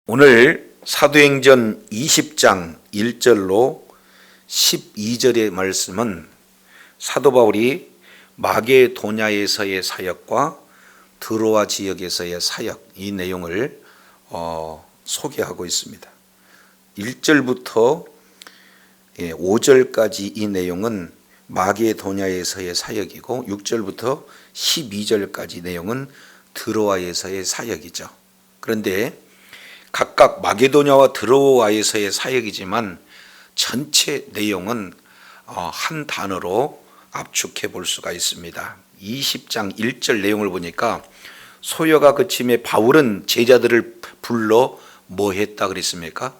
오늘 사도행전 20장 1절로 12절의 말씀은 사도 바울이 마게도냐에서의 사역과 드로아 지역에서의 사역, 이 내용을 소개하고 있습니다. 1절부터 5절까지 이 내용은 마게도냐에서의 사역이고 6절부터 12절까지 내용은 드로아에서의 사역이죠. 그런데 각각 마게도냐와 드로아에서의 사역이지만 전체 내용은 한 단어로 압축해 볼 수가 있습니다. 20장 1절 내용을 보니까 소요가 그침에 바울은 제자들을 불러 뭐 했다 그랬습니까?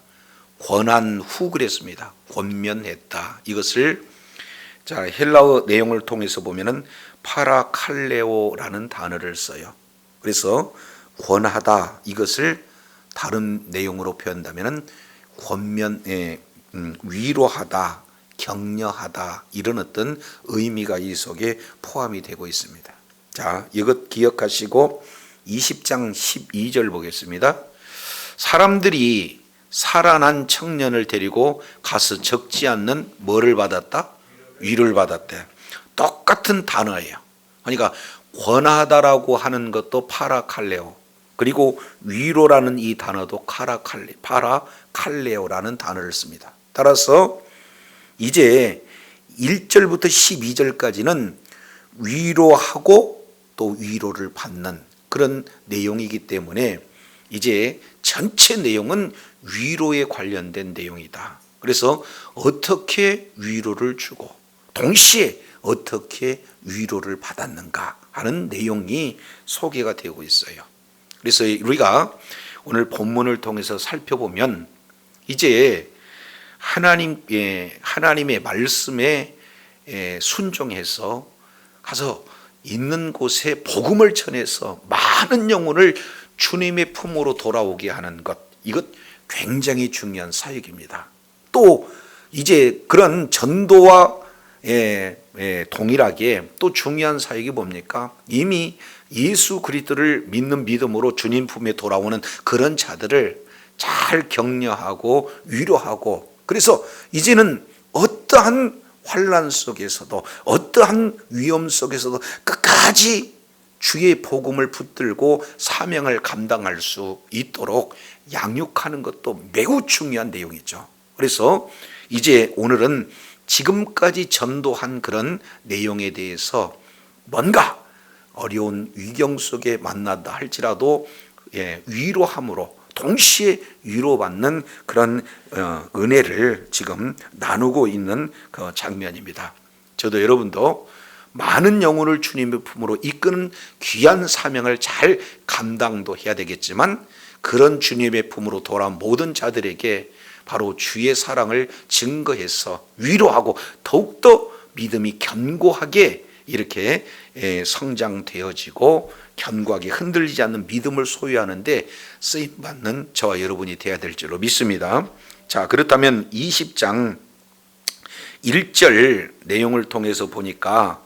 권한 후 그랬습니다. 권면했다. 이것을 헬라어 내용을 통해서 보면은 파라칼레오라는 단어를 써요. 그래서 권하다, 이것을 다른 내용으로 표현한다면 위로하다, 격려하다, 이런 어떤 의미가 이 속에 포함이 되고 있습니다. 자, 이것 기억하시고 20장 12절 보겠습니다. 사람들이 살아난 청년을 데리고 가서 적지 않는 뭐를 받았다? 위를 받았대. 똑같은 단어예요. 그러니까 권하다라고 하는 것도 파라칼레오, 그리고 위로라는 이 단어도 파라칼레오라는 단어를 씁니다. 따라서 이제 1절부터 12절까지는 위로하고 또 위로를 받는 그런 내용이기 때문에 이제 전체 내용은 위로에 관련된 내용이다. 그래서 어떻게 위로를 주고 동시에 어떻게 위로를 받았는가 하는 내용이 소개가 되고 있어요. 그래서 우리가 오늘 본문을 통해서 살펴보면 이제 하나님의 말씀에 순종해서 가서 있는 곳에 복음을 전해서 많은 영혼을 주님의 품으로 돌아오게 하는 것, 이것 굉장히 중요한 사역입니다. 또 이제 그런 전도와 동일하게 또 중요한 사역이 뭡니까? 이미 예수 그리스도를 믿는 믿음으로 주님 품에 돌아오는 그런 자들을 잘 격려하고 위로하고, 그래서 이제는 어떠한 환난 속에서도 어떠한 위험 속에서도 끝까지 주의 복음을 붙들고 사명을 감당할 수 있도록 양육하는 것도 매우 중요한 내용이죠. 그래서 이제 오늘은 지금까지 전도한 그런 내용에 대해서 뭔가 어려운 위경 속에 만난다 할지라도 위로함으로 동시에 위로받는 그런 은혜를 지금 나누고 있는 그 장면입니다. 저도 여러분도 많은 영혼을 주님의 품으로 이끄는 귀한 사명을 잘 감당도 해야 되겠지만, 그런 주님의 품으로 돌아온 모든 자들에게 바로 주의 사랑을 증거해서 위로하고 더욱더 믿음이 견고하게 이렇게 성장되어지고 견고하게 흔들리지 않는 믿음을 소유하는데 쓰임받는 저와 여러분이 되어야 될 줄로 믿습니다. 자, 그렇다면 20장 1절 내용을 통해서 보니까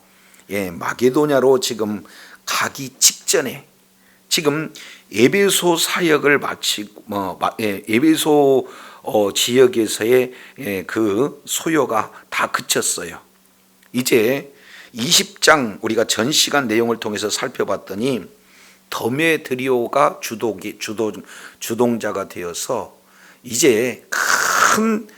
마게도냐로 지금 가기 직전에 지금 에베소 사역을 마치고 에베소 지역에서의 그 소요가 다 그쳤어요. 이제 20장 우리가 전 시간 내용을 통해서 살펴봤더니 더메드리오가 주동자가 되어서 이제 큰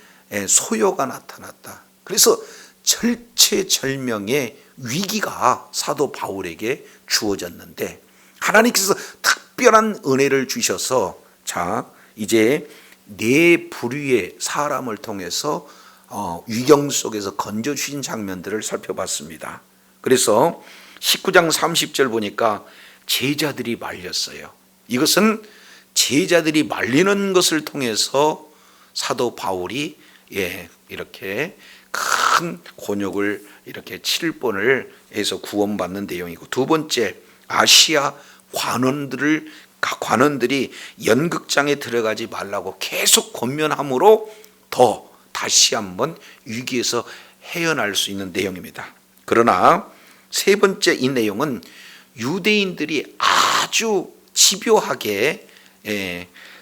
소요가 나타났다. 그래서 절체절명의 위기가 사도 바울에게 주어졌는데 하나님께서 특별한 은혜를 주셔서 자, 이제 네 부류의 사람을 통해서 위경 속에서 건져주신 장면들을 살펴봤습니다. 그래서 19장 30절 보니까 제자들이 말렸어요. 이것은 제자들이 말리는 것을 통해서 사도 바울이 이렇게 큰 곤욕을 이렇게 칠 뻔을 해서 구원받는 내용이고, 두 번째, 아시아 관원들이 연극장에 들어가지 말라고 계속 권면함으로 더 다시 한번 위기에서 헤어날 수 있는 내용입니다. 그러나 세 번째 이 내용은 유대인들이 아주 집요하게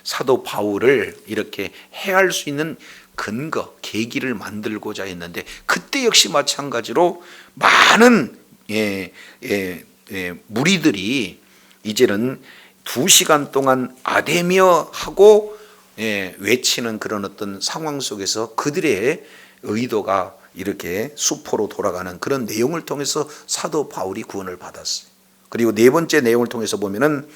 사도 바울을 이렇게 해할 수 있는 근거, 계기를 만들고자 했는데, 그때 역시 마찬가지로 많은 무리들이 이제는 2시간 동안 아데미어 하고 외치는 그런 어떤 상황 속에서 그들의 의도가 이렇게 수포로 돌아가는 그런 내용을 통해서 사도 바울이 구원을 받았어요. 그리고 네 번째 내용을 통해서 보면은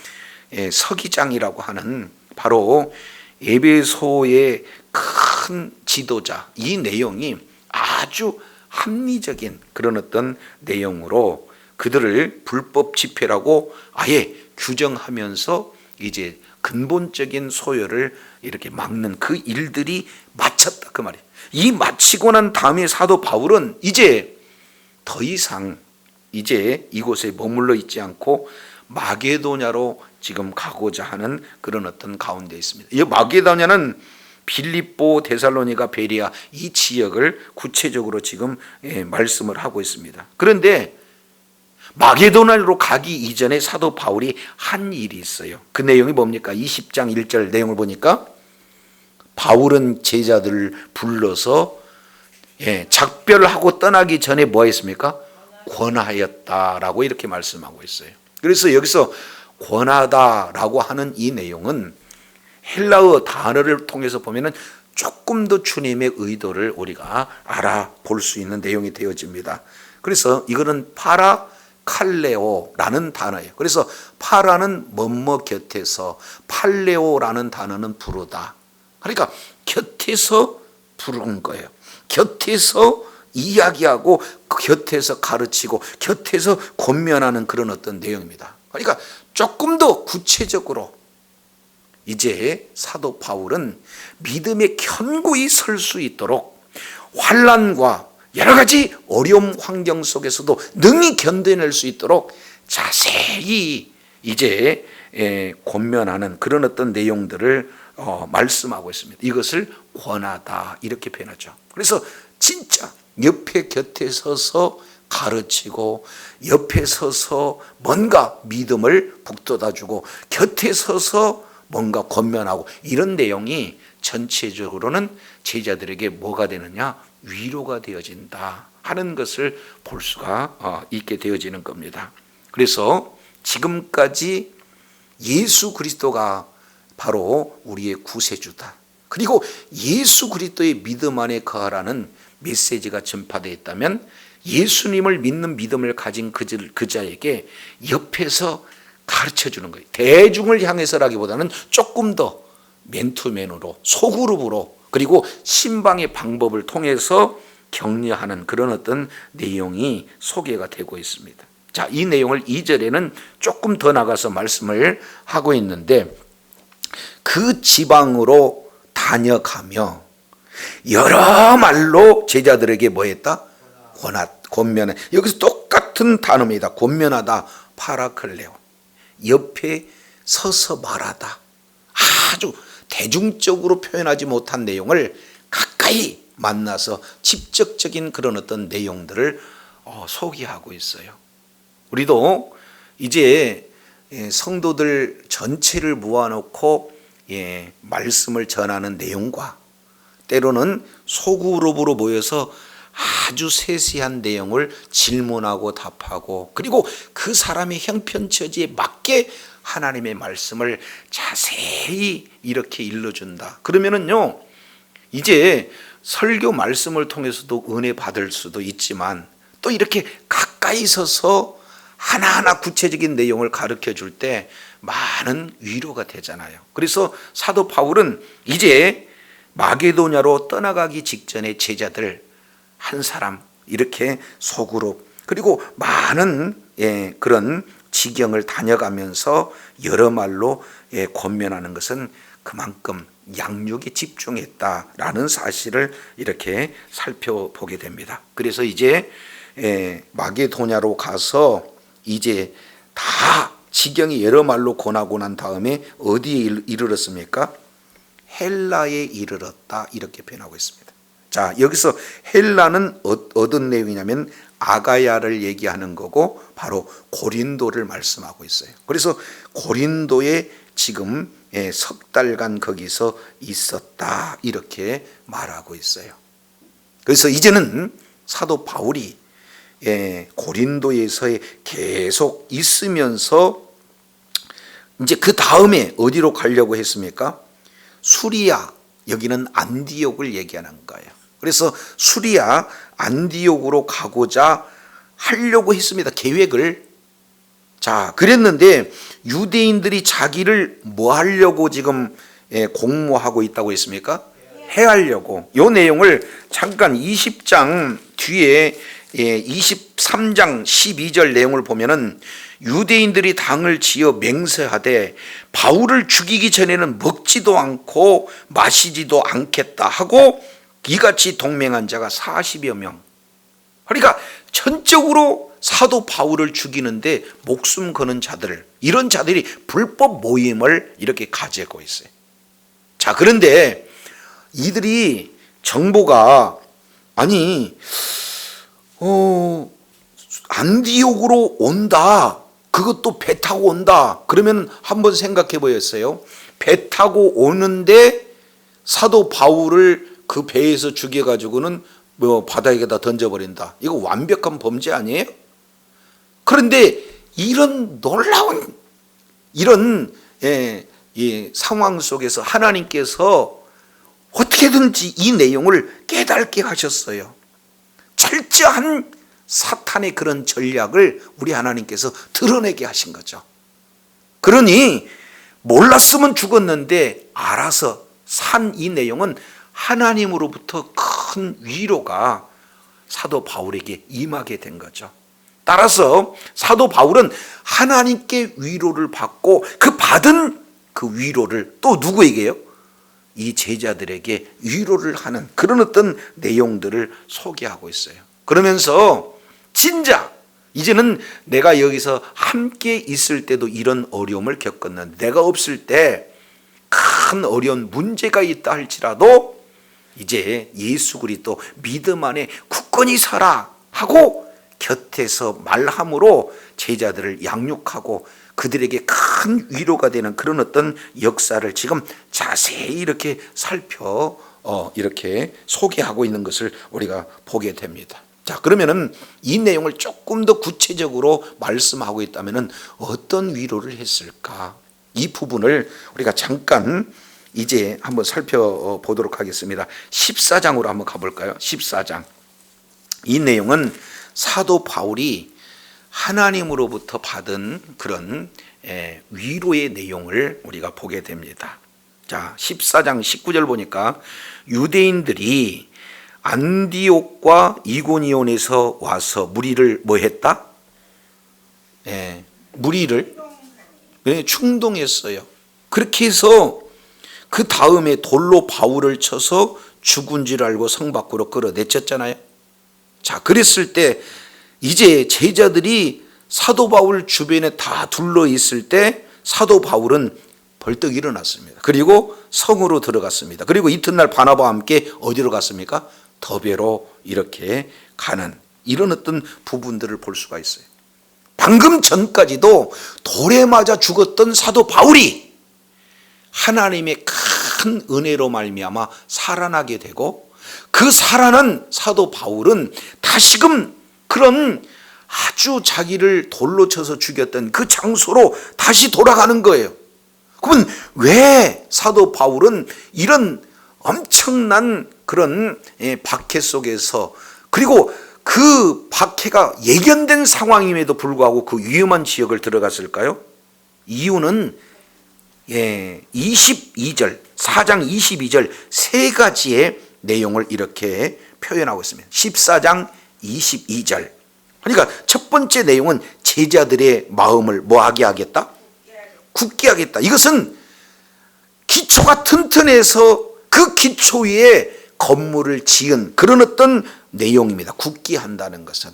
서기장이라고 하는 바로 에베소의 큰 지도자, 이 내용이 아주 합리적인 그런 어떤 내용으로 그들을 불법 집회라고 아예 규정하면서 이제 근본적인 소요를 이렇게 막는 그 일들이 마쳤다, 그 말이에요. 이 마치고 난 다음에 사도 바울은 이제 더 이상 이제 이곳에 머물러 있지 않고 마게도냐로 지금 가고자 하는 그런 어떤 가운데 있습니다. 이 마게도냐는 빌립보, 데살로니가, 베리아 이 지역을 구체적으로 지금 말씀을 하고 있습니다. 그런데 마게도냐로 가기 이전에 사도 바울이 한 일이 있어요. 그 내용이 뭡니까? 20장 1절 내용을 보니까 바울은 제자들을 불러서 작별하고 떠나기 전에 뭐 했습니까? 권하였다라고 이렇게 말씀하고 있어요. 그래서 여기서 권하다라고 하는 이 내용은 헬라어 단어를 통해서 보면은 조금 더 주님의 의도를 우리가 알아볼 수 있는 내용이 되어집니다. 그래서 이거는 파라칼레오라는 단어예요. 그래서 파라는 뭐뭐 곁에서, 팔레오라는 단어는 부르다. 그러니까 곁에서 부른 거예요. 곁에서 이야기하고 곁에서 가르치고 곁에서 권면하는 그런 어떤 내용입니다. 그러니까 조금 더 구체적으로 이제 사도 바울은 믿음에 견고히 설 수 있도록 환난과 여러 가지 어려움 환경 속에서도 능히 견뎌낼 수 있도록 자세히 이제 권면하는 그런 어떤 내용들을 말씀하고 있습니다. 이것을 권하다 이렇게 표현하죠. 그래서 진짜 옆에 곁에 서서 가르치고 옆에 서서 뭔가 믿음을 북돋아주고 곁에 서서 뭔가 권면하고 이런 내용이 전체적으로는 제자들에게 뭐가 되느냐? 위로가 되어진다 하는 것을 볼 수가 있게 되어지는 겁니다. 그래서 지금까지 예수 그리스도가 바로 우리의 구세주다. 그리고 예수 그리스도의 믿음 안에 거하라는 메시지가 전파되어 있다면 예수님을 믿는 믿음을 가진 그 자에게 옆에서 가르쳐 주는 거예요. 대중을 향해서라기보다는 조금 더 맨투맨으로 소그룹으로 그리고 신방의 방법을 통해서 격려하는 그런 어떤 내용이 소개가 되고 있습니다. 자, 이 내용을 2절에는 조금 더 나가서 말씀을 하고 있는데 그 지방으로 다녀가며 여러 말로 제자들에게 뭐 했다? 권면해. 여기서 똑같은 단어입니다. 권면하다, 파라클레오. 옆에 서서 말하다. 아주 대중적으로 표현하지 못한 내용을 가까이 만나서 직접적인 그런 어떤 내용들을 소개하고 있어요. 우리도 이제 성도들 전체를 모아놓고 말씀을 전하는 내용과 때로는 소그룹으로 모여서 아주 세세한 내용을 질문하고 답하고 그리고 그 사람의 형편처지에 맞게 하나님의 말씀을 자세히 이렇게 일러준다. 그러면은요, 이제 설교 말씀을 통해서도 은혜 받을 수도 있지만 또 이렇게 가까이 서서 하나하나 구체적인 내용을 가르쳐 줄 때 많은 위로가 되잖아요. 그래서 사도 바울은 이제 마게도냐로 떠나가기 직전에 제자들 한 사람 이렇게 소그룹 그리고 많은 그런 지경을 다녀가면서 여러 말로 권면하는 것은 그만큼 양육에 집중했다라는 사실을 이렇게 살펴보게 됩니다. 그래서 이제 마게도냐로 가서 이제 다 지경이 여러 말로 권하고 난 다음에 어디에 이르렀습니까? 헬라에 이르렀다 이렇게 표현하고 있습니다. 자, 여기서 헬라는 어떤 내용이냐면 아가야를 얘기하는 거고 바로 고린도를 말씀하고 있어요. 그래서 고린도에 지금 석 달간 거기서 있었다, 이렇게 말하고 있어요. 그래서 이제는 사도 바울이 고린도에서 계속 있으면서 이제 그 다음에 어디로 가려고 했습니까? 수리아, 여기는 안디옥을 얘기하는 거예요. 그래서 수리아 안디옥으로 가고자 하려고 했습니다. 계획을. 자, 그랬는데 유대인들이 자기를 뭐 하려고 지금 공모하고 있다고 했습니까? 해하려고. 이 내용을 잠깐 20장 뒤에 23장 12절 내용을 보면은 유대인들이 당을 지어 맹세하되 바울을 죽이기 전에는 먹지도 않고 마시지도 않겠다 하고 이같이 동맹한 자가 40여 명. 그러니까 전적으로 사도 바울을 죽이는데 목숨 거는 자들, 이런 자들이 불법 모임을 이렇게 가지고 있어요. 자, 그런데 이들이 정보가 아니 안디옥으로 온다, 그것도 배 타고 온다, 그러면 한번 생각해 보였어요. 배 타고 오는데 사도 바울을 그 배에서 죽여가지고는 뭐 바다에다 던져버린다, 이거 완벽한 범죄 아니에요? 그런데 이런 놀라운 이런 상황 속에서 하나님께서 어떻게든지 이 내용을 깨닫게 하셨어요. 철저한 사탄의 그런 전략을 우리 하나님께서 드러내게 하신 거죠. 그러니 몰랐으면 죽었는데 알아서 산 이 내용은 하나님으로부터 큰 위로가 사도 바울에게 임하게 된 거죠. 따라서 사도 바울은 하나님께 위로를 받고 그 받은 그 위로를 또 누구에게요? 이 제자들에게 위로를 하는 그런 어떤 내용들을 소개하고 있어요. 그러면서 진짜 이제는 내가 여기서 함께 있을 때도 이런 어려움을 겪었는데 내가 없을 때 큰 어려운 문제가 있다 할지라도 이제 예수 그리스도 믿음 안에 굳건히 서라 하고 곁에서 말함으로 제자들을 양육하고 그들에게 큰 위로가 되는 그런 어떤 역사를 지금 자세히 이렇게 살펴 이렇게 소개하고 있는 것을 우리가 보게 됩니다. 자, 그러면은 이 내용을 조금 더 구체적으로 말씀하고 있다면은 어떤 위로를 했을까? 이 부분을 우리가 잠깐 이제 한번 살펴보도록 하겠습니다. 14장으로 한번 가볼까요? 14장. 이 내용은 사도 바울이 하나님으로부터 받은 그런 위로의 내용을 우리가 보게 됩니다. 자, 14장 19절 보니까 유대인들이 안디옥과 이고니온에서 와서 무리를 뭐 했다? 무리를 충동했어요. 그렇게 해서 그 다음에 돌로 바울을 쳐서 죽은 줄 알고 성 밖으로 끌어내쳤잖아요. 자, 그랬을 때 이제 제자들이 사도 바울 주변에 다 둘러 있을 때 사도 바울은 벌떡 일어났습니다. 그리고 성으로 들어갔습니다. 그리고 이튿날 바나바와 함께 어디로 갔습니까? 더베로 이렇게 가는 이런 어떤 부분들을 볼 수가 있어요. 방금 전까지도 돌에 맞아 죽었던 사도 바울이 하나님의 큰 은혜로 말미암아 살아나게 되고 그 살아난 사도 바울은 다시금 그런 아주 자기를 돌로 쳐서 죽였던 그 장소로 다시 돌아가는 거예요. 그러면 왜 사도 바울은 이런 엄청난 그런 박해 속에서 그리고 그 박해가 예견된 상황임에도 불구하고 그 위험한 지역을 들어갔을까요? 이유는 22절, 4장 22절 세 가지의 내용을 이렇게 표현하고 있습니다. 14장 22절. 그러니까 첫 번째 내용은 제자들의 마음을 뭐하게 하겠다? 굳게 하겠다. 이것은 기초가 튼튼해서 그 기초 위에 건물을 지은 그런 어떤 내용입니다. 굳게 한다는 것은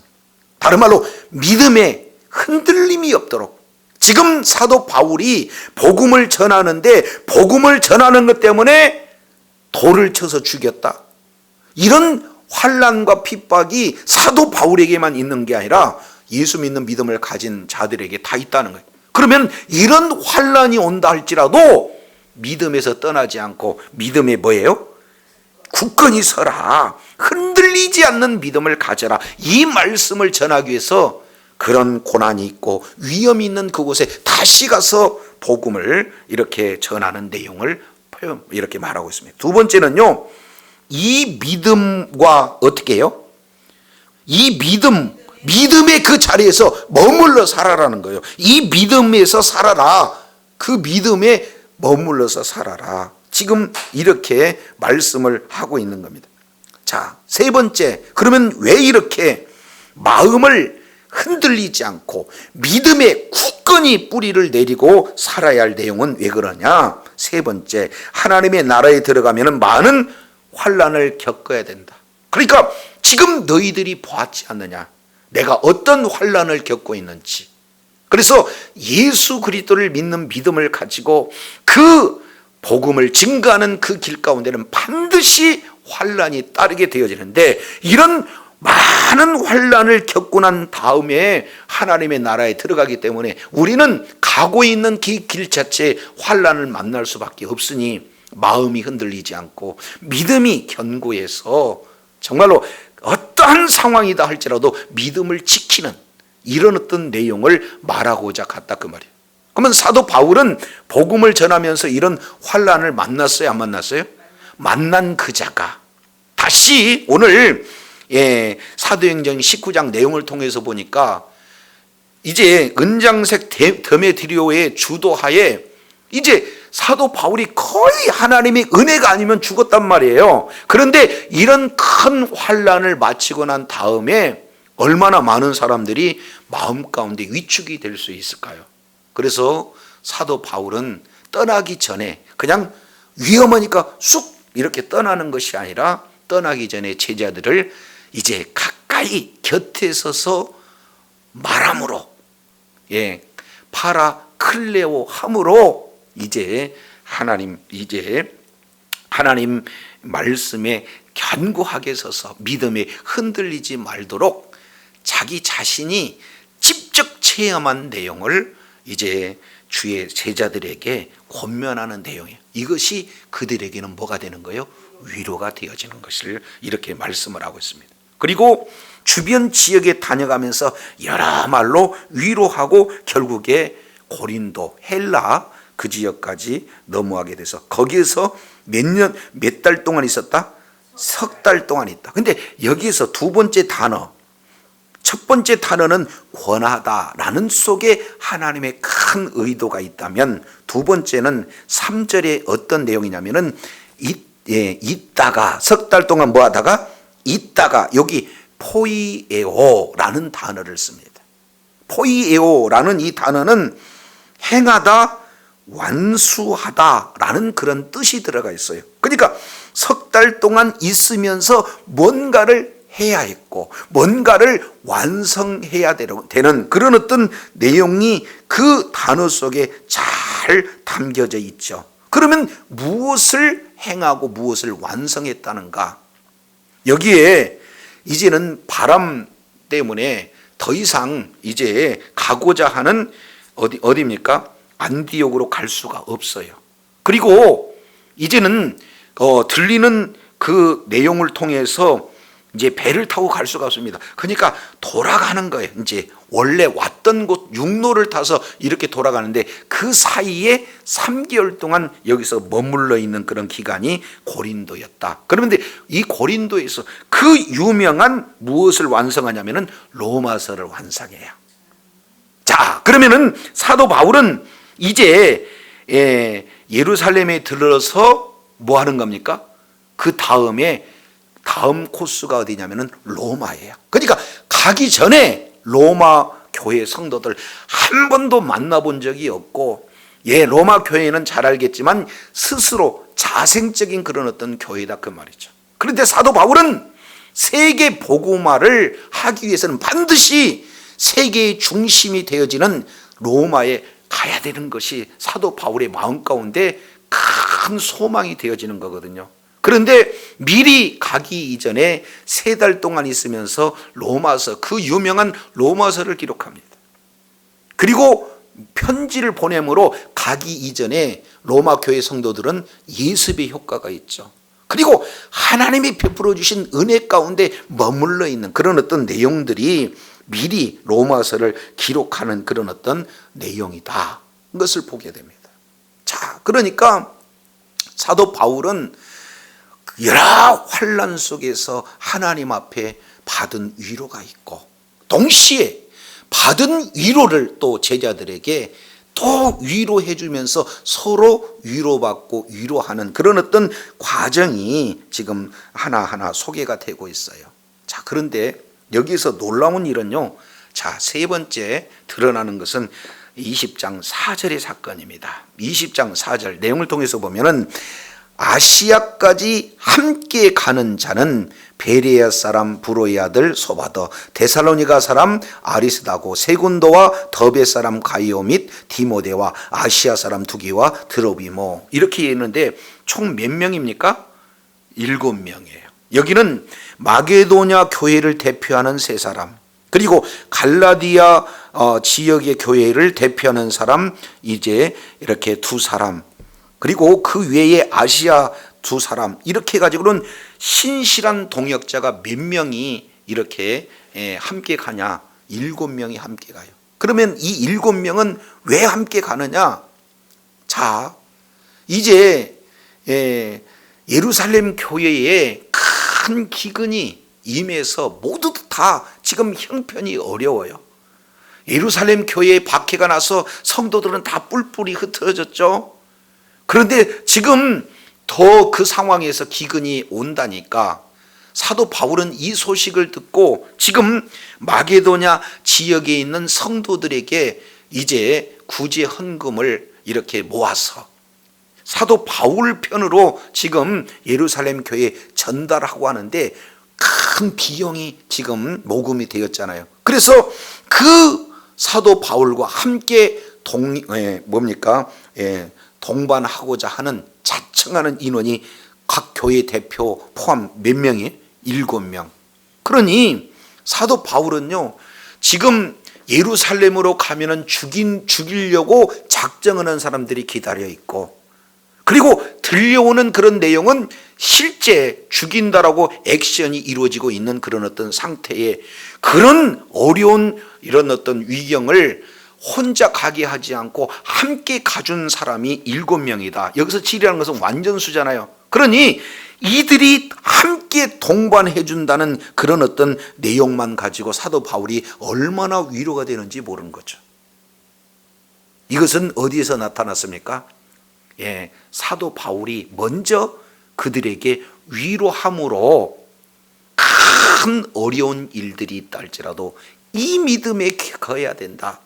다른 말로 믿음에 흔들림이 없도록. 지금 사도 바울이 복음을 전하는데 복음을 전하는 것 때문에 돌을 쳐서 죽였다. 이런 환난과 핍박이 사도 바울에게만 있는 게 아니라 예수 믿는 믿음을 가진 자들에게 다 있다는 거예요. 그러면 이런 환난이 온다 할지라도 믿음에서 떠나지 않고 믿음에 뭐예요? 굳건히 서라. 흔들리지 않는 믿음을 가져라. 이 말씀을 전하기 위해서 그런 고난이 있고 위험이 있는 그곳에 다시 가서 복음을 이렇게 전하는 내용을 이렇게 말하고 있습니다. 두 번째는요, 이 믿음과 어떻게 해요? 이 믿음의 그 자리에서 머물러 살아라는 거예요. 이 믿음에서 살아라. 그 믿음에 머물러서 살아라. 지금 이렇게 말씀을 하고 있는 겁니다. 자, 세 번째, 그러면 왜 이렇게 마음을 흔들리지 않고 믿음에 굳건히 뿌리를 내리고 살아야 할 내용은 왜 그러냐? 세 번째, 하나님의 나라에 들어가면 많은 환난을 겪어야 된다. 그러니까 지금 너희들이 보았지 않느냐? 내가 어떤 환난을 겪고 있는지. 그래서 예수 그리스도를 믿는 믿음을 가지고 그 복음을 증거하는 그 길 가운데는 반드시 환난이 따르게 되어지는데, 이런 많은 환난을 겪고 난 다음에 하나님의 나라에 들어가기 때문에 우리는 가고 있는 길 자체에 환난을 만날 수밖에 없으니 마음이 흔들리지 않고 믿음이 견고해서 정말로 어떠한 상황이다 할지라도 믿음을 지키는 이런 어떤 내용을 말하고자 갔다 그 말이에요. 그러면 사도 바울은 복음을 전하면서 이런 환난을 만났어요, 안 만났어요? 만난 그 자가 다시 오늘 사도행전 19장 내용을 통해서 보니까 이제 은장색 데메드리오의 주도하에 이제 사도 바울이 거의 하나님의 은혜가 아니면 죽었단 말이에요. 그런데 이런 큰 환난을 마치고 난 다음에 얼마나 많은 사람들이 마음 가운데 위축이 될 수 있을까요? 그래서 사도 바울은 떠나기 전에 그냥 위험하니까 쑥 이렇게 떠나는 것이 아니라 떠나기 전에 제자들을 이제 가까이 곁에 서서 말함으로, 파라클레오 함으로 이제 하나님 말씀에 견고하게 서서 믿음에 흔들리지 말도록 자기 자신이 직접 체험한 내용을 이제 주의 제자들에게 권면하는 내용이에요. 이것이 그들에게는 뭐가 되는 거예요? 위로가 되어지는 것을 이렇게 말씀을 하고 있습니다. 그리고 주변 지역에 다녀가면서 여러 말로 위로하고 결국에 고린도, 헬라 그 지역까지 넘어가게 돼서 거기에서 몇 달 동안 있었다? 석 달 동안 있다. 근데 여기에서 두 번째 단어, 첫 번째 단어는 권하다라는 속에 하나님의 큰 의도가 있다면, 두 번째는 3절에 어떤 내용이냐면은 있다가 석 달 동안 뭐 하다가 있다가 여기 포이에오라는 단어를 씁니다. 포이에오라는 이 단어는 행하다, 완수하다라는 그런 뜻이 들어가 있어요. 그러니까 석 달 동안 있으면서 뭔가를 해야 했고 뭔가를 완성해야 되는 그런 어떤 내용이 그 단어 속에 잘 담겨져 있죠. 그러면 무엇을 행하고 무엇을 완성했다는가? 여기에 이제는 바람 때문에 더 이상 이제 가고자 하는 어디입니까? 안디옥으로 갈 수가 없어요. 그리고 이제는 들리는 그 내용을 통해서 이제 배를 타고 갈 수가 없습니다. 그러니까 돌아가는 거예요. 이제 원래 왔던 곳 육로를 타서 이렇게 돌아가는데 그 사이에 3개월 동안 여기서 머물러 있는 그런 기간이 고린도였다. 그런데 이 고린도에서 그 유명한 무엇을 완성하냐면은 로마서를 완성해요. 자, 그러면은 사도 바울은 이제 예루살렘에 들어서 뭐 하는 겁니까? 그 다음 코스가 어디냐면은 로마예요. 그러니까 가기 전에 로마 교회 성도들 한 번도 만나본 적이 없고, 로마 교회는 잘 알겠지만 스스로 자생적인 그런 어떤 교회다 그 말이죠. 그런데 사도 바울은 세계 복음화를 하기 위해서는 반드시 세계의 중심이 되어지는 로마에 가야 되는 것이 사도 바울의 마음 가운데 큰 소망이 되어지는 거거든요. 그런데 미리 가기 이전에 3달 동안 있으면서 로마서, 그 유명한 로마서를 기록합니다. 그리고 편지를 보내므로 가기 이전에 로마 교회 성도들은 예습의 효과가 있죠. 그리고 하나님이 베풀어 주신 은혜 가운데 머물러 있는 그런 어떤 내용들이 미리 로마서를 기록하는 그런 어떤 내용이다, 것을 보게 됩니다. 자, 그러니까 사도 바울은 여러 환난 속에서 하나님 앞에 받은 위로가 있고, 동시에 받은 위로를 또 제자들에게 또 위로해 주면서 서로 위로받고 위로하는 그런 어떤 과정이 지금 하나하나 소개가 되고 있어요. 자, 그런데 여기서 놀라운 일은요, 자, 세 번째 드러나는 것은 20장 4절의 사건입니다. 20장 4절 내용을 통해서 보면은 아시아까지 함께 가는 자는 베레아 사람 브로의 아들 소바더, 데살로니가 사람 아리스다고, 세군도와 더베 사람 가이오 및 디모데와 아시아 사람 두기와 드로비모, 이렇게 있는데 총 몇 명입니까? 7명이에요. 여기는 마게도냐 교회를 대표하는 3사람, 그리고 갈라디아 지역의 교회를 대표하는 사람 이제 이렇게 2사람, 그리고 그 외에 아시아 2사람, 이렇게 해가지고는 신실한 동역자가 몇 명이 이렇게 함께 가냐? 7명이 함께 가요. 그러면 이 7명은 왜 함께 가느냐? 자, 이제 예루살렘 교회에 큰 기근이 임해서 모두 다 지금 형편이 어려워요. 예루살렘 교회에 박해가 나서 성도들은 다 뿔뿔이 흩어졌죠. 그런데 지금 더 그 상황에서 기근이 온다니까 사도 바울은 이 소식을 듣고 지금 마게도냐 지역에 있는 성도들에게 이제 구제 헌금을 이렇게 모아서 사도 바울 편으로 지금 예루살렘 교회에 전달하고 하는데 큰 비용이 지금 모금이 되었잖아요. 그래서 그 사도 바울과 함께 동반하고자 하는 자청하는 인원이 각 교회 대표 포함 몇 명이? 7명. 그러니 사도 바울은요, 지금 예루살렘으로 가면은 죽이려고 작정하는 사람들이 기다려 있고, 그리고 들려오는 그런 내용은 실제 죽인다라고 액션이 이루어지고 있는 그런 어떤 상태에, 그런 어려운 이런 어떤 위경을 혼자 가게 하지 않고 함께 가준 사람이 7명이다. 여기서 7이라는 것은 완전수잖아요. 그러니 이들이 함께 동반해 준다는 그런 어떤 내용만 가지고 사도 바울이 얼마나 위로가 되는지 모르는 거죠. 이것은 어디에서 나타났습니까? 사도 바울이 먼저 그들에게 위로함으로 큰 어려운 일들이 있다 할지라도 이 믿음에 거해야 된다.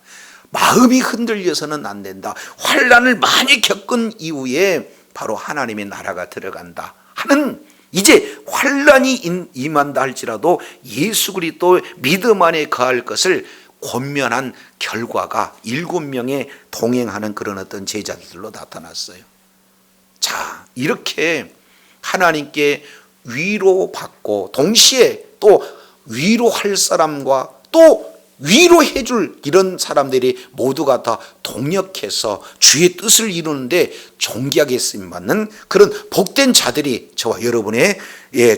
마음이 흔들려서는 안 된다. 환난을 많이 겪은 이후에 바로 하나님의 나라가 들어간다 하는, 이제 환난이 임한다 할지라도 예수 그리스도 믿음 안에 거할 것을 권면한 결과가 7명의 동행하는 그런 어떤 제자들로 나타났어요. 자, 이렇게 하나님께 위로받고 동시에 또 위로할 사람과 또 위로해 줄 이런 사람들이 모두가 다 동역해서 주의 뜻을 이루는데 존귀하게 쓰임받는 그런 복된 자들이 저와 여러분의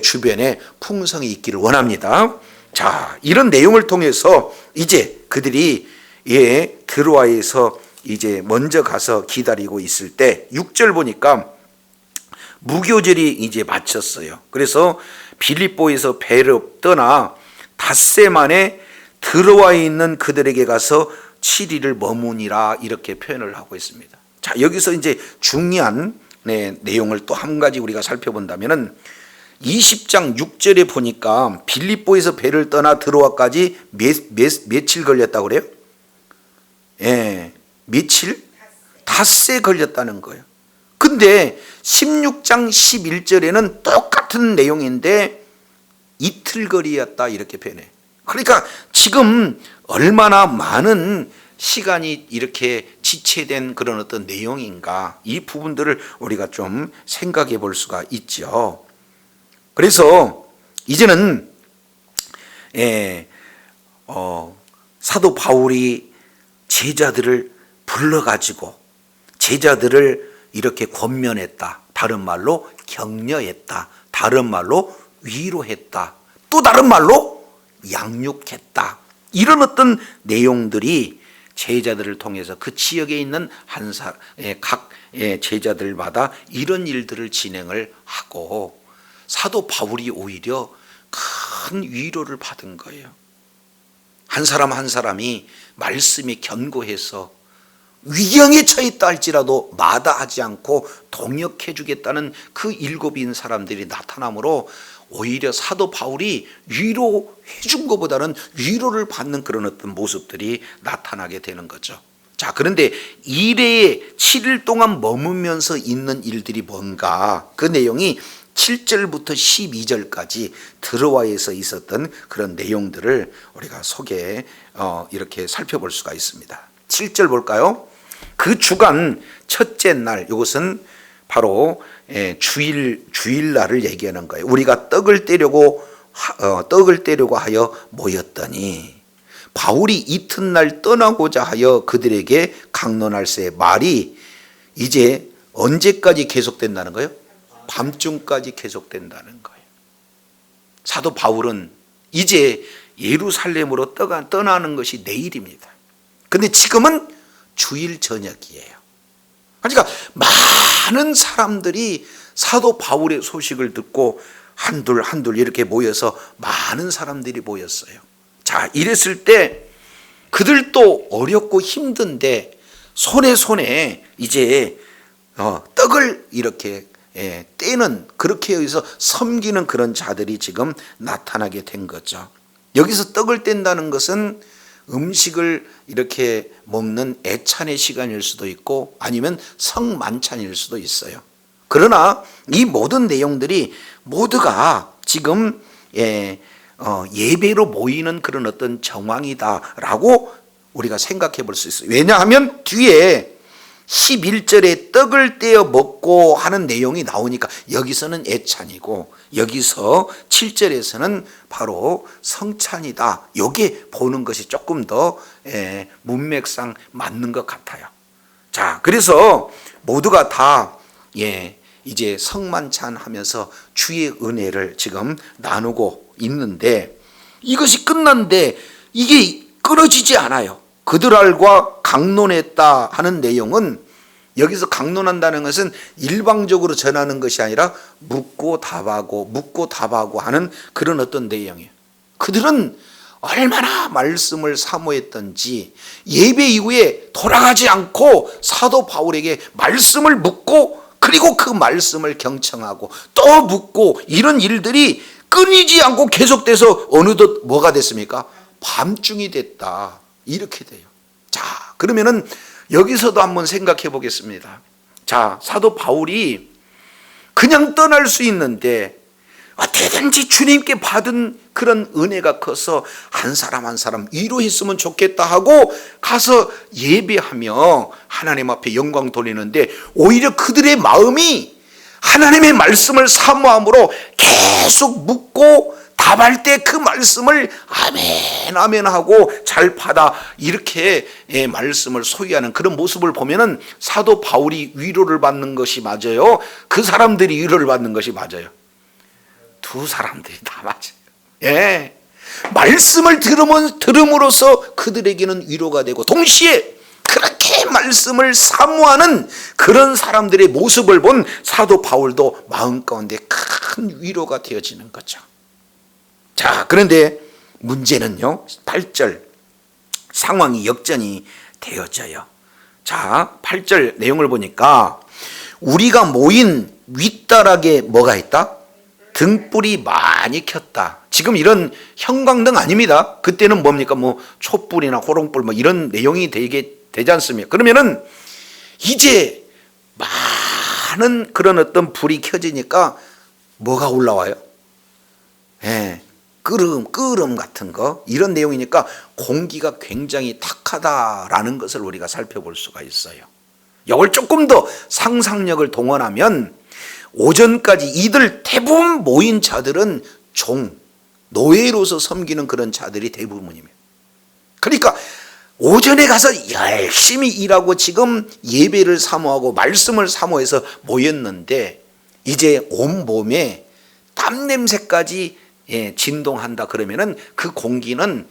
주변에 풍성히 있기를 원합니다. 자, 이런 내용을 통해서 이제 그들이 드로아에서 이제 먼저 가서 기다리고 있을 때 6절 보니까 무교절이 이제 마쳤어요. 그래서 빌립보에서 배를 떠나 닷새 만에 드로아에 있는 그들에게 가서 7일을 머무니라, 이렇게 표현을 하고 있습니다. 자, 여기서 이제 중요한 내용을 또 한 가지 우리가 살펴본다면은 20장 6절에 보니까 빌립보에서 배를 떠나 드로아까지 며칠 걸렸다고 그래요? 며칠? 닷새 걸렸다는 거예요. 근데 16장 11절에는 똑같은 내용인데 이틀 거리였다, 이렇게 표현해. 그러니까 지금 얼마나 많은 시간이 이렇게 지체된 그런 어떤 내용인가, 이 부분들을 우리가 좀 생각해 볼 수가 있죠. 그래서 이제는 사도 바울이 제자들을 불러가지고 제자들을 이렇게 권면했다. 다른 말로 격려했다. 다른 말로 위로했다. 또 다른 말로 양육했다. 이런 어떤 내용들이 제자들을 통해서 그 지역에 있는 각 제자들마다 이런 일들을 진행을 하고 사도 바울이 오히려 큰 위로를 받은 거예요. 한 사람 한 사람이 말씀이 견고해서 위경에 처했다 할지라도 마다하지 않고 동역해 주겠다는 그 일곱인 사람들이 나타나므로 오히려 사도 바울이 위로해 준 것보다는 위로를 받는 그런 어떤 모습들이 나타나게 되는 거죠. 자, 그런데 이래에 7일 동안 머무면서 있는 일들이 뭔가, 그 내용이 7절부터 12절까지 드로아에서 있었던 그런 내용들을 우리가 이렇게 살펴볼 수가 있습니다. 7절 볼까요? 그 주간 첫째 날, 이것은 바로 주일날을 얘기하는 거예요. 우리가 떡을 떼려고 하여 모였더니 바울이 이튿날 떠나고자 하여 그들에게 강론할세. 말이 이제 언제까지 계속된다는 거예요? 밤중까지 계속된다는 거예요. 사도 바울은 이제 예루살렘으로 떠나는 것이 내일입니다. 근데 지금은 주일 저녁이에요. 그러니까 많은 사람들이 사도 바울의 소식을 듣고 한둘 이렇게 모여서 많은 사람들이 모였어요. 자, 이랬을 때 그들도 어렵고 힘든데 손에 이제 떡을 이렇게 떼는, 그렇게 해서 섬기는 그런 자들이 지금 나타나게 된 거죠. 여기서 떡을 뗀다는 것은 음식을 이렇게 먹는 애찬의 시간일 수도 있고 아니면 성만찬일 수도 있어요. 그러나 이 모든 내용들이 모두가 지금 예배로 모이는 그런 어떤 정황이다라고 우리가 생각해 볼 수 있어요. 왜냐하면 뒤에 11절에 떡을 떼어 먹고 하는 내용이 나오니까 여기서는 애찬이고 여기서 7절에서는 바로 성찬이다. 여기에 보는 것이 조금 더 문맥상 맞는 것 같아요. 자, 그래서 모두가 다 이제 성만찬 하면서 주의 은혜를 지금 나누고 있는데 이것이 끝났는데 이게 끊어지지 않아요. 그들알과 강론했다 하는 내용은 여기서 강론한다는 것은 일방적으로 전하는 것이 아니라 묻고 답하고 하는 그런 어떤 내용이에요. 그들은 얼마나 말씀을 사모했던지 예배 이후에 돌아가지 않고 사도 바울에게 말씀을 묻고 그리고 그 말씀을 경청하고 또 묻고 이런 일들이 끊이지 않고 계속돼서 어느덧 뭐가 됐습니까? 밤중이 됐다. 이렇게 돼요. 자, 그러면은 여기서도 한번 생각해 보겠습니다. 자, 사도 바울이 그냥 떠날 수 있는데 어떻게든지 주님께 받은 그런 은혜가 커서 한 사람 한 사람 위로했으면 좋겠다 하고 가서 예배하며 하나님 앞에 영광 돌리는데 오히려 그들의 마음이 하나님의 말씀을 사모함으로 계속 묻고 답할 때 그 말씀을 아멘 아멘 하고 잘 받아 이렇게 말씀을 소유하는 그런 모습을 보면은 사도 바울이 위로를 받는 것이 맞아요? 그 사람들이 위로를 받는 것이 맞아요? 두 사람들이 다 맞아요. 말씀을 들음으로써 그들에게는 위로가 되고 동시에 그렇게 말씀을 사모하는 그런 사람들의 모습을 본 사도 바울도 마음 가운데 큰 위로가 되어지는 거죠. 자, 그런데 문제는요, 8절 상황이 역전이 되어져요. 자, 8절 내용을 보니까 우리가 모인 윗다락에 뭐가 있다? 등불이 많이 켰다. 지금 이런 형광등 아닙니다. 그때는 뭡니까? 뭐 촛불이나 호롱불 뭐 이런 내용이 되지 않습니까? 그러면은 이제 많은 그런 어떤 불이 켜지니까 뭐가 올라와요? 끓음 같은 거 이런 내용이니까 공기가 굉장히 탁하다라는 것을 우리가 살펴볼 수가 있어요. 이걸 조금 더 상상력을 동원하면 오전까지 이들 대부분 모인 자들은 노예로서 섬기는 그런 자들이 대부분입니다. 그러니까 오전에 가서 열심히 일하고 지금 예배를 사모하고 말씀을 사모해서 모였는데 이제 온몸에 땀 냄새까지 진동한다 그러면은 그 공기는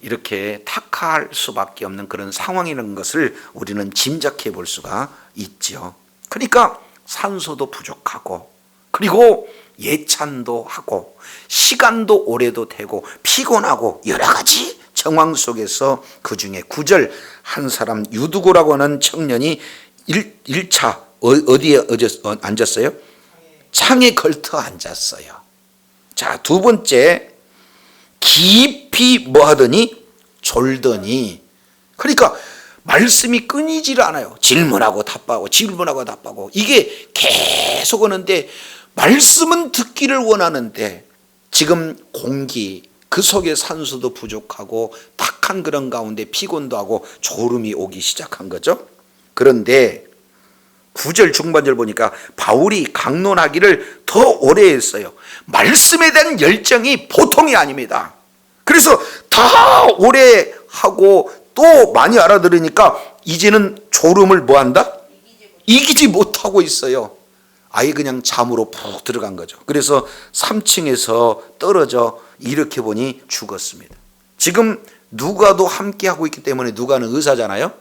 이렇게 탁할 수밖에 없는 그런 상황이라는 것을 우리는 짐작해 볼 수가 있죠. 그러니까 산소도 부족하고, 그리고 예찬도 하고, 시간도 오래도 되고, 피곤하고, 여러 가지 정황 속에서 그 중에 9절 한 사람 유두고라고 하는 청년이 1차 어디에 앉았어요? 창에 걸터 앉았어요. 자, 두 번째, 깊이 뭐 하더니? 졸더니. 그러니까 말씀이 끊이질 않아요. 질문하고 답하고 질문하고 답하고 이게 계속 오는데, 말씀은 듣기를 원하는데 지금 공기 그 속에 산소도 부족하고 탁한 그런 가운데 피곤도 하고 졸음이 오기 시작한 거죠. 그런데 9절 중반절 보니까 바울이 강론하기를 더 오래 했어요. 말씀에 대한 열정이 보통이 아닙니다. 그래서 다 오래 하고 또 많이 알아들으니까 이제는 졸음을 뭐 한다? 이기지 못하고 있어요. 아예 그냥 잠으로 푹 들어간 거죠. 그래서 3층에서 떨어져 이렇게 보니 죽었습니다. 지금 누가도 함께 하고 있기 때문에, 누가는 의사잖아요.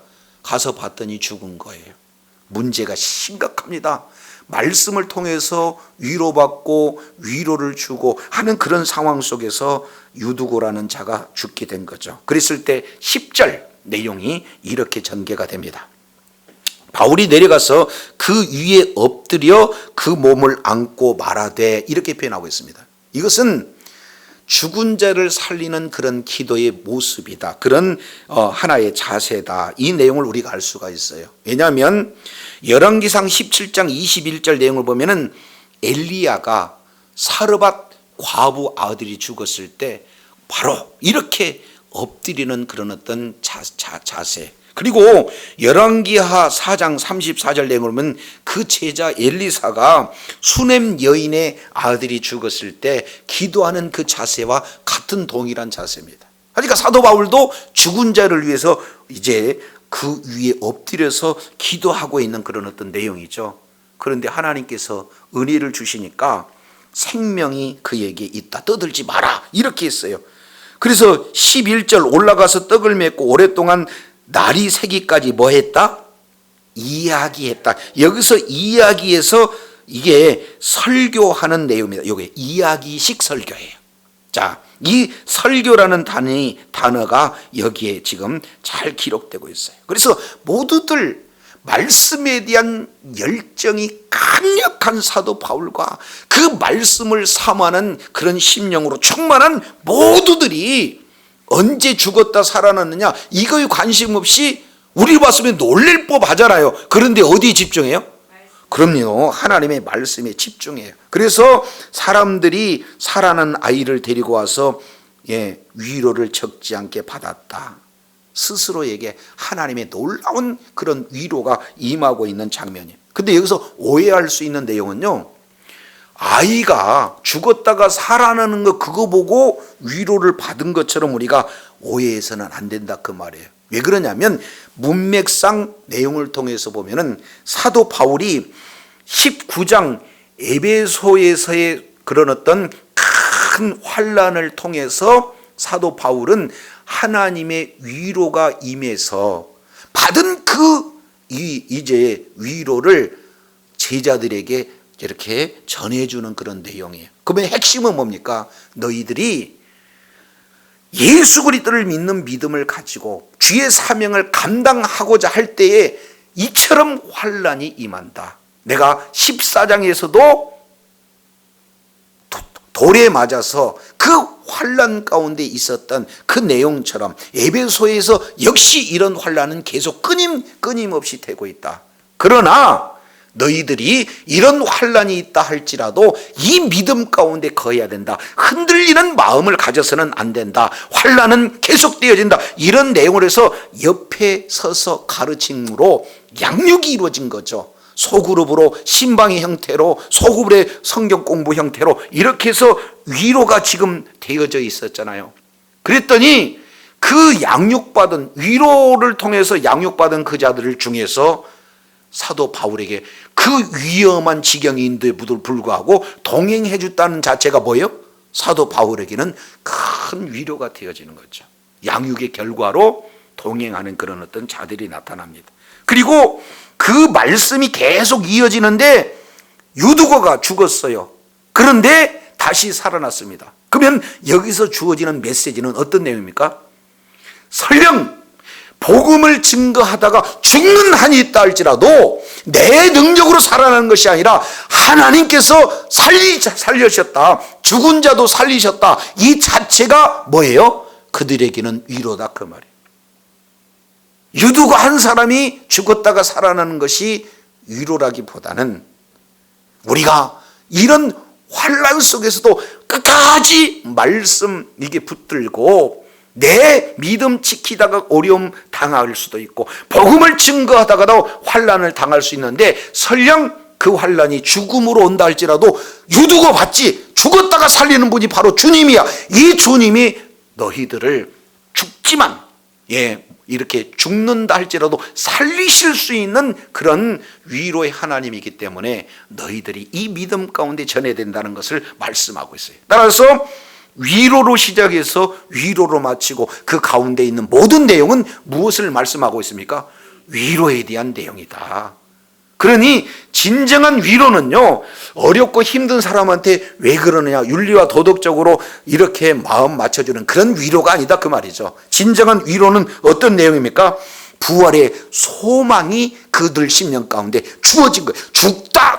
가서 봤더니 죽은 거예요. 문제가 심각합니다. 말씀을 통해서 위로받고 위로를 주고 하는 그런 상황 속에서 유두고라는 자가 죽게 된 거죠. 그랬을 때 10절 내용이 이렇게 전개가 됩니다. 바울이 내려가서 그 위에 엎드려 그 몸을 안고 말하되, 이렇게 표현하고 있습니다. 이것은 죽은 자를 살리는 그런 기도의 모습이다. 그런 하나의 자세다. 이 내용을 우리가 알 수가 있어요. 왜냐하면 열왕기상 17장 21절 내용을 보면은 엘리야가 사르밧 과부 아들이 죽었을 때 바로 이렇게 엎드리는 그런 어떤 자세. 그리고 열왕기하 4장 34절 내용을 보면 그 제자 엘리사가 수넴 여인의 아들이 죽었을 때 기도하는 그 자세와 같은 동일한 자세입니다. 그러니까 사도 바울도 죽은 자를 위해서 이제 그 위에 엎드려서 기도하고 있는 그런 어떤 내용이죠. 그런데 하나님께서 은혜를 주시니까 생명이 그에게 있다. 떠들지 마라. 이렇게 했어요. 그래서 11절 올라가서 떡을 맺고 오랫동안 날이 새기까지 뭐 했다? 이야기했다. 여기서 이야기에서 이게 설교하는 내용입니다. 이게 이야기식 설교예요. 자, 이 설교라는 단어가 여기에 지금 잘 기록되고 있어요. 그래서 모두들 말씀에 대한 열정이 강력한 사도 바울과 그 말씀을 사모하는 그런 심령으로 충만한 모두들이 언제 죽었다 살아났느냐 이거에 관심 없이, 우리 봤으면 놀랄 법 하잖아요. 그런데 어디에 집중해요? 그럼요, 하나님의 말씀에 집중해요. 그래서 사람들이 살아난 아이를 데리고 와서 위로를 적지 않게 받았다. 스스로에게 하나님의 놀라운 그런 위로가 임하고 있는 장면이에요. 근데 여기서 오해할 수 있는 내용은요, 아이가 죽었다가 살아나는 거 그거 보고 위로를 받은 것처럼 우리가 오해해서는 안 된다 그 말이에요. 왜 그러냐면 문맥상 내용을 통해서 보면은 사도 바울이 19장 에베소에서의 그런 어떤 큰 환난을 통해서 사도 바울은 하나님의 위로가 임해서 받은 이제 위로를 제자들에게 이렇게 전해주는 그런 내용이에요. 그러면 핵심은 뭡니까? 너희들이 예수 그리스도를 믿는 믿음을 가지고 주의 사명을 감당하고자 할 때에 이처럼 환난이 임한다. 내가 14장에서도 돌에 맞아서 그 환난 가운데 있었던 그 내용처럼 에베소에서 역시 이런 환난은 계속 끊임없이 되고 있다. 그러나 너희들이 이런 환난이 있다 할지라도 이 믿음 가운데 거해야 된다. 흔들리는 마음을 가져서는 안 된다. 환난은 계속되어진다. 이런 내용을 해서 옆에 서서 가르침으로 양육이 이루어진 거죠. 소그룹으로 신방의 형태로, 소그룹의 성경 공부 형태로 이렇게 해서 위로가 지금 되어져 있었잖아요. 그랬더니 그 양육받은, 위로를 통해서 양육받은 그 자들 중에서 사도 바울에게 그 위험한 지경인데 불구하고 동행해 줬다는 자체가 뭐예요? 사도 바울에게는 큰 위로가 되어지는 거죠. 양육의 결과로 동행하는 그런 어떤 자들이 나타납니다. 그리고 그 말씀이 계속 이어지는데 유두거가 죽었어요. 그런데 다시 살아났습니다. 그러면 여기서 주어지는 메시지는 어떤 내용입니까? 설령 복음을 증거하다가 죽는 한이 있다 할지라도 내 능력으로 살아나는 것이 아니라 하나님께서 살리셨다, 죽은 자도 살리셨다, 이 자체가 뭐예요? 그들에게는 위로다, 그 말이에요. 유두가 한 사람이 죽었다가 살아나는 것이 위로라기보다는 우리가 이런 환난 속에서도 끝까지 말씀 이게 붙들고 내 믿음 지키다가 어려움 당할 수도 있고 복음을 증거하다가도 환난을 당할 수 있는데, 설령 그 환난이 죽음으로 온다 할지라도 유두고 받지, 죽었다가 살리는 분이 바로 주님이야. 이 주님이 너희들을 죽지만, 이렇게 죽는다 할지라도 살리실 수 있는 그런 위로의 하나님이기 때문에 너희들이 이 믿음 가운데 전해야 된다는 것을 말씀하고 있어요. 따라서 위로로 시작해서 위로로 마치고 그 가운데 있는 모든 내용은 무엇을 말씀하고 있습니까? 위로에 대한 내용이다. 그러니 진정한 위로는요, 어렵고 힘든 사람한테 왜 그러느냐, 윤리와 도덕적으로 이렇게 마음 맞춰주는 그런 위로가 아니다, 그 말이죠. 진정한 위로는 어떤 내용입니까? 부활의 소망이 그들 심령 가운데 주어진 거예요.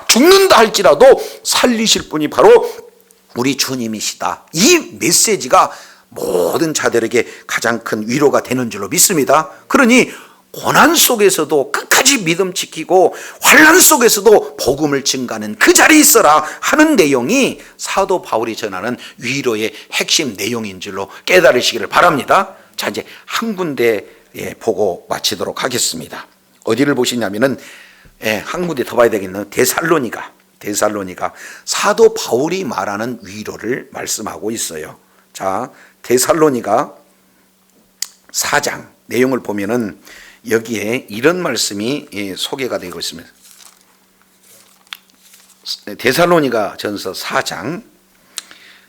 죽는다 할지라도 살리실 분이 바로 우리 주님이시다. 이 메시지가 모든 자들에게 가장 큰 위로가 되는 줄로 믿습니다. 그러니 고난 속에서도 끝까지 믿음 지키고 환난 속에서도 복음을 증가하는 그 자리에 있어라 하는 내용이 사도 바울이 전하는 위로의 핵심 내용인 줄로 깨달으시기를 바랍니다. 자, 이제 한 군데 보고 마치도록 하겠습니다. 어디를 보시냐면은 한 군데 더 봐야 되겠네요. 데살로니가 사도 바울이 말하는 위로를 말씀하고 있어요. 자, 데살로니가 4장 내용을 보면은 여기에 이런 말씀이 소개가 되고 있습니다. 데살로니가 전서 4장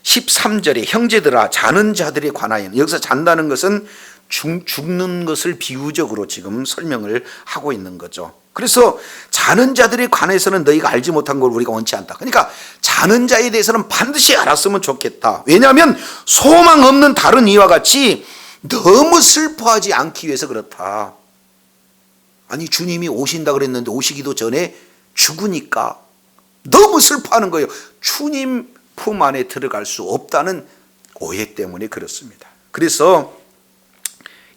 13절에 형제들아 자는 자들에 관하여, 여기서 잔다는 것은 죽는 것을 비유적으로 지금 설명을 하고 있는 거죠. 그래서 자는 자들에 관해서는 너희가 알지 못한 걸 우리가 원치 않다. 그러니까 자는 자에 대해서는 반드시 알았으면 좋겠다. 왜냐하면 소망 없는 다른 이와 같이 너무 슬퍼하지 않기 위해서 그렇다. 아니, 주님이 오신다 그랬는데 오시기도 전에 죽으니까 너무 슬퍼하는 거예요. 주님 품 안에 들어갈 수 없다는 오해 때문에 그렇습니다. 그래서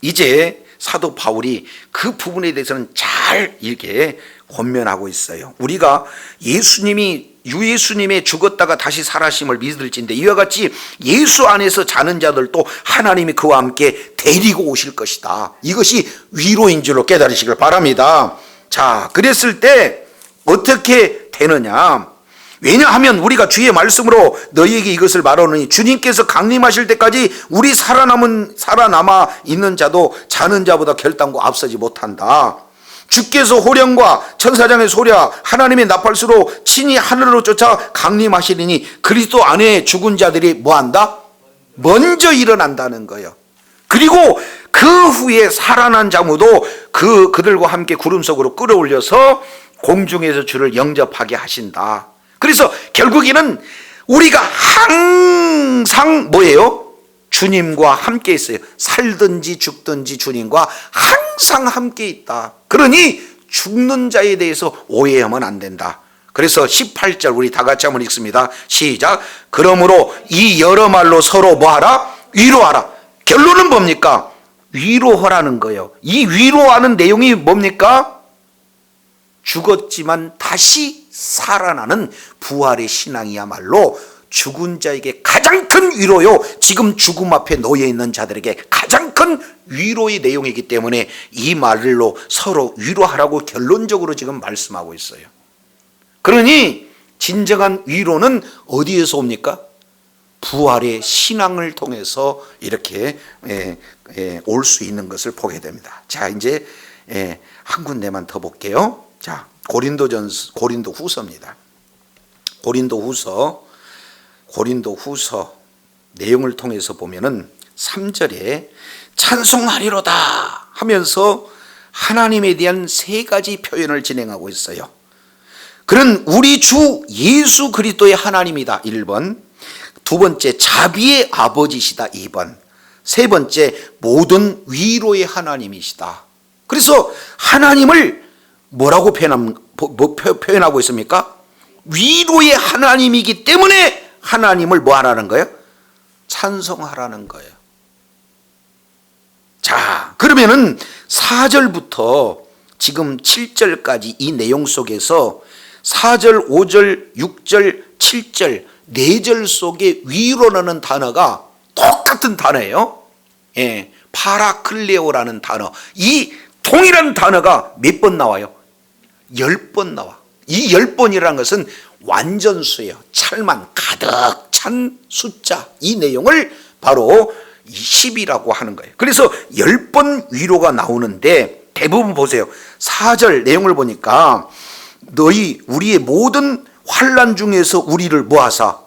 이제 사도 바울이 그 부분에 대해서는 잘 이렇게 권면하고 있어요. 우리가 유예수님의 죽었다가 다시 살아심을 믿을진데 이와 같이 예수 안에서 자는 자들도 하나님이 그와 함께 데리고 오실 것이다. 이것이 위로인 줄로 깨달으시길 바랍니다. 자, 그랬을 때 어떻게 되느냐? 왜냐하면 우리가 주의 말씀으로 너희에게 이것을 말하노니 주님께서 강림하실 때까지 우리 살아남아 있는 자도 자는 자보다 결단코 앞서지 못한다. 주께서 호령과 천사장의 소리와 하나님의 나팔수로 친히 하늘로 쫓아 강림하시리니 그리스도 안에 죽은 자들이 뭐한다? 먼저 일어난다는 거예요. 그리고 그 후에 살아난 자무도 그들과 함께 구름 속으로 끌어올려서 공중에서 주를 영접하게 하신다. 그래서 결국에는 우리가 항상 뭐예요? 주님과 함께 있어요. 살든지 죽든지 주님과 항상 함께 있다. 그러니 죽는 자에 대해서 오해하면 안 된다. 그래서 18절 우리 다 같이 한번 읽습니다. 시작. 그러므로 이 여러 말로 서로 뭐하라? 위로하라. 결론은 뭡니까? 위로하라는 거예요. 이 위로하는 내용이 뭡니까? 죽었지만 다시 살아나는 부활의 신앙이야말로 죽은 자에게 가장 큰 위로요, 지금 죽음 앞에 놓여 있는 자들에게 가장 큰 위로의 내용이기 때문에 이 말로 서로 위로하라고 결론적으로 지금 말씀하고 있어요. 그러니 진정한 위로는 어디에서 옵니까? 부활의 신앙을 통해서 이렇게 올 수 있는 것을 보게 됩니다. 자, 이제 한 군데만 더 볼게요. 자, 고린도후서입니다. 고린도후서 내용을 통해서 보면은 3절에 찬송하리로다 하면서 하나님에 대한 세 가지 표현을 진행하고 있어요. 그는 우리 주 예수 그리스도의 하나님이다 1번, 두 번째 자비의 아버지시다 2번, 세 번째 모든 위로의 하나님이시다. 그래서 하나님을 뭐라고 표현하고 있습니까? 위로의 하나님이기 때문에 하나님을 뭐 하라는 거예요? 찬송하라는 거예요. 자, 그러면은 4절부터 지금 7절까지 이 내용 속에서 4절, 5절, 6절, 7절, 4절 속에 위로라는 단어가 똑같은 단어예요. 파라클레오라는 단어. 이 동일한 단어가 몇 번 나와요? 10번 나와. 이 10번이라는 것은 완전수예요. 찰만 가득 찬 숫자. 이 내용을 바로 10이라고 하는 거예요. 그래서 10번 위로가 나오는데 대부분 보세요. 4절 내용을 보니까 너희 우리의 모든 환난 중에서 우리를 뭐하사?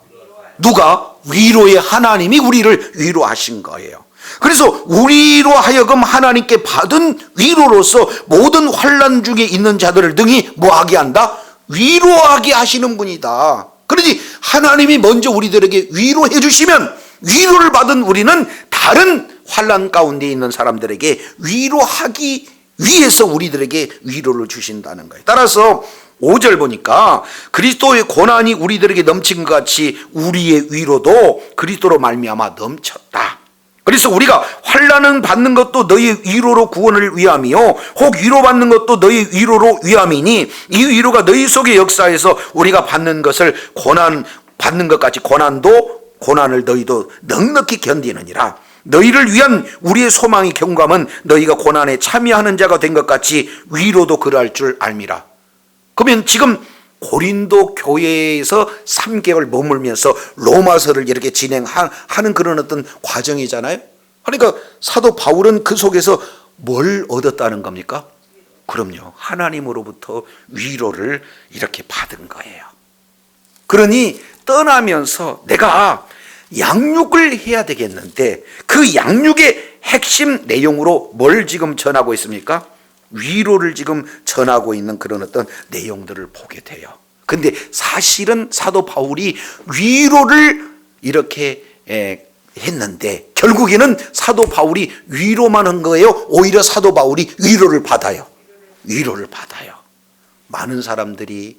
누가? 위로의 하나님이 우리를 위로하신 거예요. 그래서 우리로 하여금 하나님께 받은 위로로서 모든 환난 중에 있는 자들을 능히 뭐하게 한다? 위로하게 하시는 분이다. 그러니 하나님이 먼저 우리들에게 위로해 주시면 위로를 받은 우리는 다른 환난 가운데 있는 사람들에게 위로하기 위해서 우리들에게 위로를 주신다는 거예요. 따라서 5절 보니까 그리스도의 고난이 우리들에게 넘친 것 같이 우리의 위로도 그리스도로 말미암아 넘쳤다. 그래서 우리가 환난은 받는 것도 너희 위로로 구원을 위함이요 혹 위로받는 것도 너희 위로로 위함이니 이 위로가 너희 속의 역사에서 우리가 받는 것을 고난 받는 것 같이 고난을 너희도 넉넉히 견디느니라. 너희를 위한 우리의 소망이 경감은 너희가 고난에 참여하는 자가 된 것 같이 위로도 그러할 줄 알미라. 그러면 지금 고린도 교회에서 3개월 머물면서 로마서를 이렇게 진행하는 그런 어떤 과정이잖아요. 그러니까 사도 바울은 그 속에서 뭘 얻었다는 겁니까? 그럼요, 하나님으로부터 위로를 이렇게 받은 거예요. 그러니 떠나면서 내가 양육을 해야 되겠는데 그 양육의 핵심 내용으로 뭘 지금 전하고 있습니까? 위로를 지금 전하고 있는 그런 어떤 내용들을 보게 돼요. 근데 사실은 사도 바울이 위로를 이렇게 했는데 결국에는 사도 바울이 위로만 한 거예요? 오히려 사도 바울이 위로를 받아요? 위로를 받아요. 많은 사람들이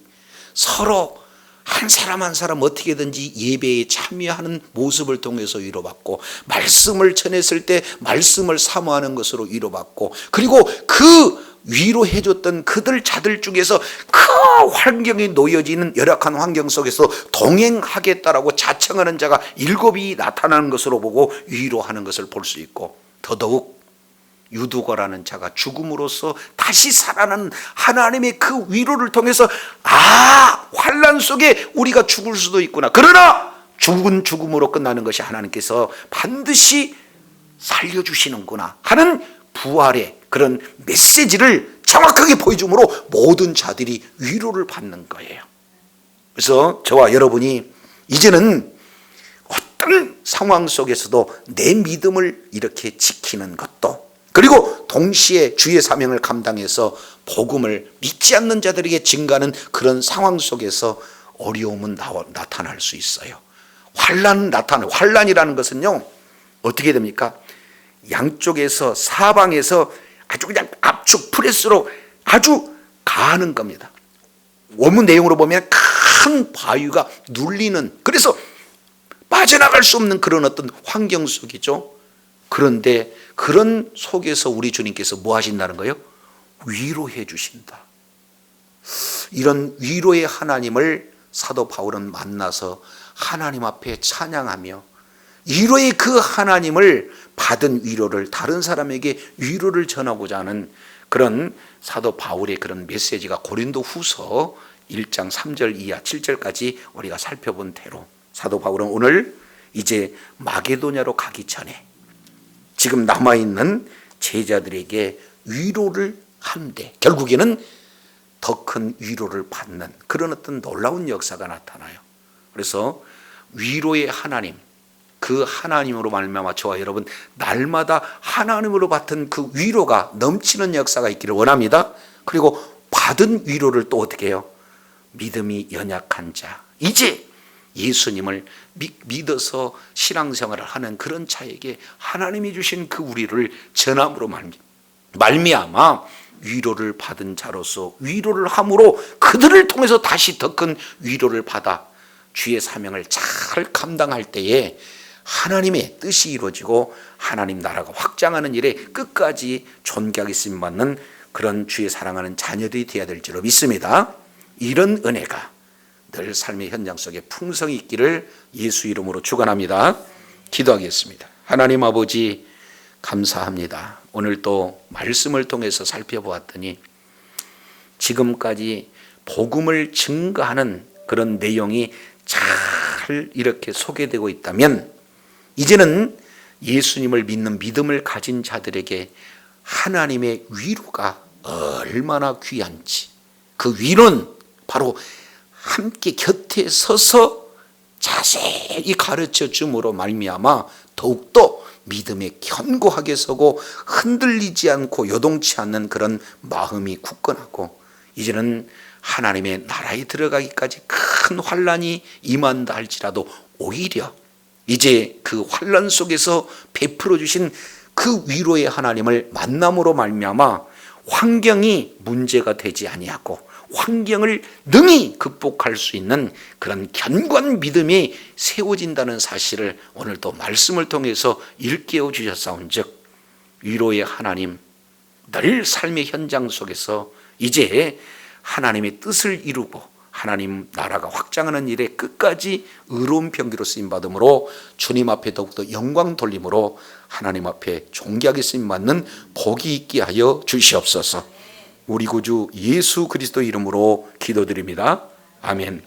서로 한 사람 한 사람 어떻게든지 예배에 참여하는 모습을 통해서 위로받고 말씀을 전했을 때 말씀을 사모하는 것으로 위로받고 그리고 그 위로해줬던 그들 자들 중에서 그 환경에 놓여지는 열악한 환경 속에서 동행하겠다라고 자청하는 자가 7이 나타나는 것으로 보고 위로하는 것을 볼 수 있고 더더욱 유두거라는 자가 죽음으로써 다시 살아나는 하나님의 그 위로를 통해서 환난 속에 우리가 죽을 수도 있구나. 그러나 죽음으로 끝나는 것이 하나님께서 반드시 살려주시는구나 하는 부활의 그런 메시지를 정확하게 보여줌으로 모든 자들이 위로를 받는 거예요. 그래서 저와 여러분이 이제는 어떤 상황 속에서도 내 믿음을 이렇게 지키는 것도 그리고 동시에 주의 사명을 감당해서 복음을 믿지 않는 자들에게 증가하는 그런 상황 속에서 어려움은 나타날 수 있어요. 환란이라는 것은요 어떻게 됩니까? 양쪽에서 사방에서 아주 그냥 압축 프레스로 아주 가하는 겁니다. 원문 내용으로 보면 큰 바위가 눌리는, 그래서 빠져나갈 수 없는 그런 어떤 환경 속이죠. 그런데 그런 속에서 우리 주님께서 뭐 하신다는 거예요? 위로해 주신다. 이런 위로의 하나님을 사도 바울은 만나서 하나님 앞에 찬양하며 위로의 그 하나님을 받은 위로를 다른 사람에게 위로를 전하고자 하는 그런 사도 바울의 그런 메시지가 고린도후서 1장 3절 이하 7절까지 우리가 살펴본 대로 사도 바울은 오늘 이제 마게도냐로 가기 전에 지금 남아있는 제자들에게 위로를 하는데 결국에는 더 큰 위로를 받는 그런 어떤 놀라운 역사가 나타나요. 그래서 위로의 하나님, 그 하나님으로 말미암아 저와 여러분 날마다 하나님으로 받은 그 위로가 넘치는 역사가 있기를 원합니다. 그리고 받은 위로를 또 어떻게 해요? 믿음이 연약한 자, 이제 예수님을 믿어서 신앙생활을 하는 그런 자에게 하나님이 주신 그 우리를 전함으로 말미암아 위로를 받은 자로서 위로를 함으로 그들을 통해서 다시 더 큰 위로를 받아 주의 사명을 잘 감당할 때에 하나님의 뜻이 이루어지고 하나님 나라가 확장하는 일에 끝까지 존귀하게 쓰임받는 그런 주의 사랑하는 자녀들이 되어야 될 줄로 믿습니다. 이런 은혜가 늘 삶의 현장 속에 풍성히 있기를 예수 이름으로 축원합니다. 기도하겠습니다. 하나님 아버지 감사합니다. 오늘 또 말씀을 통해서 살펴보았더니 지금까지 복음을 증거하는 그런 내용이 잘 이렇게 소개되고 있다면 이제는 예수님을 믿는 믿음을 가진 자들에게 하나님의 위로가 얼마나 귀한지, 그 위로는 바로 함께 곁에 서서 자세히 가르쳐 줌으로 말미암아 더욱더 믿음에 견고하게 서고 흔들리지 않고 요동치 않는 그런 마음이 굳건하고 이제는 하나님의 나라에 들어가기까지 큰 환난이 임한다 할지라도 오히려 이제 그 환난 속에서 베풀어 주신 그 위로의 하나님을 만남으로 말미암아 환경이 문제가 되지 아니하고 환경을 능히 극복할 수 있는 그런 견고한 믿음이 세워진다는 사실을 오늘 또 말씀을 통해서 일깨워 주셨사온즉 위로의 하나님 늘 삶의 현장 속에서 이제 하나님의 뜻을 이루고 하나님 나라가 확장하는 일에 끝까지 의로운 병기로 쓰임받음으로 주님 앞에 더욱더 영광 돌림으로 하나님 앞에 존귀하게 쓰임받는 복이 있게 하여 주시옵소서. 우리 구주 예수 그리스도 이름으로 기도드립니다. 아멘.